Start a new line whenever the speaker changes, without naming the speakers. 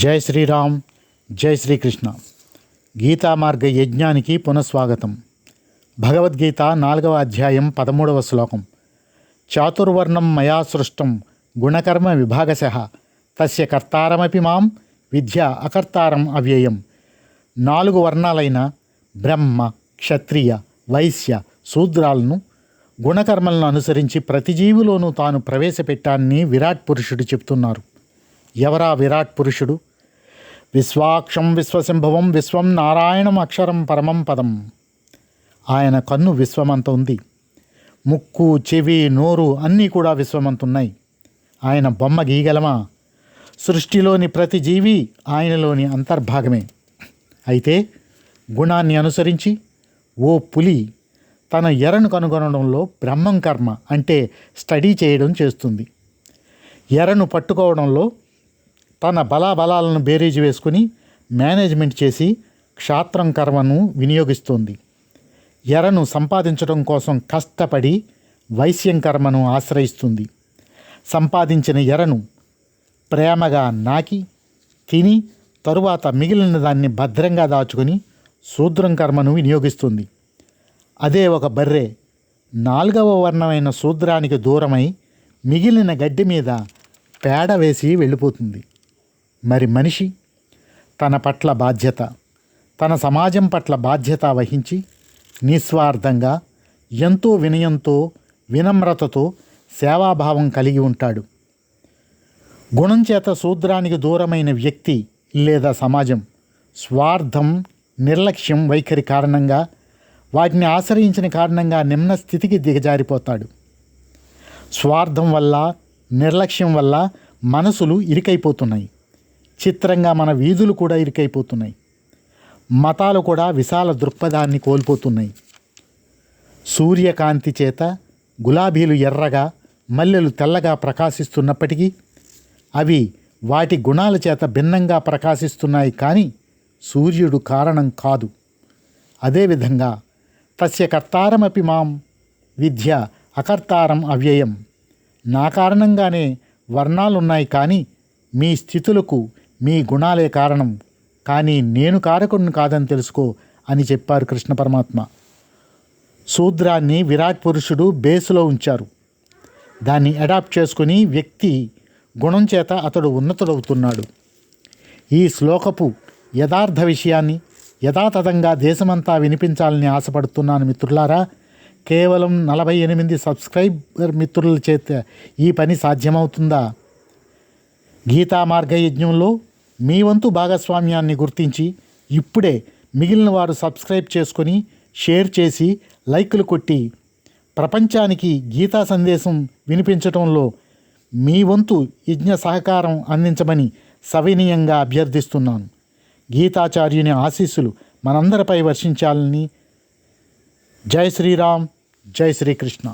జై శ్రీరామ్, జై శ్రీకృష్ణ. గీతా మార్గ యజ్ఞానికి పునఃస్వాగతం. భగవద్గీత 4వ అధ్యాయం 13వ శ్లోకం. చాతుర్వర్ణం మయా సృష్టం గుణకర్మ విభాగశః తస్య కర్తారమపి మాం విద్య అకర్తారం అవ్యయం. 4 వర్ణాలైన బ్రహ్మ, క్షత్రియ, వైశ్య, శూద్రాలను గుణకర్మలను అనుసరించి ప్రతి జీవిలోనూ తాను ప్రవేశపెట్టాన్ని విరాట్ పురుషుడు చెప్తున్నారు. ఎవరా విరాట్ పురుషుడు? విశ్వాక్షం విశ్వసింభవం విశ్వం నారాయణం అక్షరం పరమం పదం. ఆయన కన్ను విశ్వమంత ఉంది. ముక్కు, చెవి, నోరు అన్నీ కూడా విశ్వమంతున్నాయి. ఆయన బొమ్మ గీయగలమా? సృష్టిలోని ప్రతి జీవి ఆయనలోని అంతర్భాగమే. అయితే గుణాన్ని అనుసరించి ఓ పులి తన ఎరను కనుగొనడంలో బ్రహ్మం కర్మ అంటే స్టడీ చేయడం చేస్తుంది. ఎరను పట్టుకోవడంలో తన బలాబలాలను బేరీజు వేసుకుని మేనేజ్మెంట్ చేసి క్షాత్రం కర్మను వినియోగిస్తోంది. ఎరను సంపాదించడం కోసం కష్టపడి వైశ్యం కర్మను ఆశ్రయిస్తుంది. సంపాదించిన ఎరను ప్రేమగా నాకి తిని తరువాత మిగిలిన దాన్ని భద్రంగా దాచుకొని శూద్రం కర్మను వినియోగిస్తుంది. అదే ఒక బర్రె 4వ వర్ణమైన శూద్రానికి దూరమై మిగిలిన గడ్డి మీద పేడ వేసి వెళ్ళిపోతుంది. మరి మనిషి తన పట్ల బాధ్యత, తన సమాజం పట్ల బాధ్యత వహించి నిస్వార్థంగా ఎంతో వినయంతో వినమ్రతతో సేవాభావం కలిగి ఉంటాడు. గుణం చేత శూద్రానికి దూరమైన వ్యక్తి లేదా సమాజం స్వార్థం, నిర్లక్ష్యం వైఖరి కారణంగా, వాటిని ఆశ్రయించిన కారణంగా నిమ్న స్థితికి దిగజారిపోతాడు. స్వార్థం వల్ల, నిర్లక్ష్యం వల్ల మనసులు ఇరుకైపోతున్నాయి. చిత్రంగా మన వీధులు కూడా ఇరుకైపోతున్నాయి. మతాలు కూడా విశాల దృక్పథాన్ని కోల్పోతున్నాయి. సూర్యకాంతి చేత గులాబీలు ఎర్రగా, మల్లెలు తెల్లగా ప్రకాశిస్తున్నప్పటికీ అవి వాటి గుణాల చేత భిన్నంగా ప్రకాశిస్తున్నాయి, కానీ సూర్యుడు కారణం కాదు. అదేవిధంగా తస్య కర్తారమపి మాం విద్య అకర్తారం అవ్యయం. నా కారణంగానే వర్ణాలున్నాయి, కానీ మీ స్థితులకు మీ గుణాలే కారణం, కానీ నేను కారకుడిని కాదని తెలుసుకో అని చెప్పారు కృష్ణ పరమాత్మ. శూద్రాన్ని విరాట్ పురుషుడు బేసులో ఉంచారు. దాన్ని అడాప్ట్ చేసుకుని వ్యక్తి గుణం చేత అతడు ఉన్నతుడవుతున్నాడు. ఈ శ్లోకపు యథార్థ విషయాన్ని యథాతథంగా దేశమంతా వినిపించాలని ఆశపడుతున్నాను మిత్రులారా. కేవలం 48 సబ్స్క్రైబర్ మిత్రుల చేత ఈ పని సాధ్యమవుతుందా? గీతా మార్గ యజ్ఞంలో మీ వంతు భాగస్వామ్యాన్ని గుర్తించి ఇప్పుడే మిగిలిన వారు సబ్స్క్రైబ్ చేసుకొని షేర్ చేసి లైకులు కొట్టి ప్రపంచానికి గీతా సందేశం వినిపించడంలో మీ వంతు యజ్ఞ సహకారం అందించమని సవినయంగా అభ్యర్థిస్తున్నాను. గీతాచార్యుని ఆశీస్సులు మనందరిపై వర్షించాలని. జై శ్రీరామ్, జై శ్రీకృష్ణ.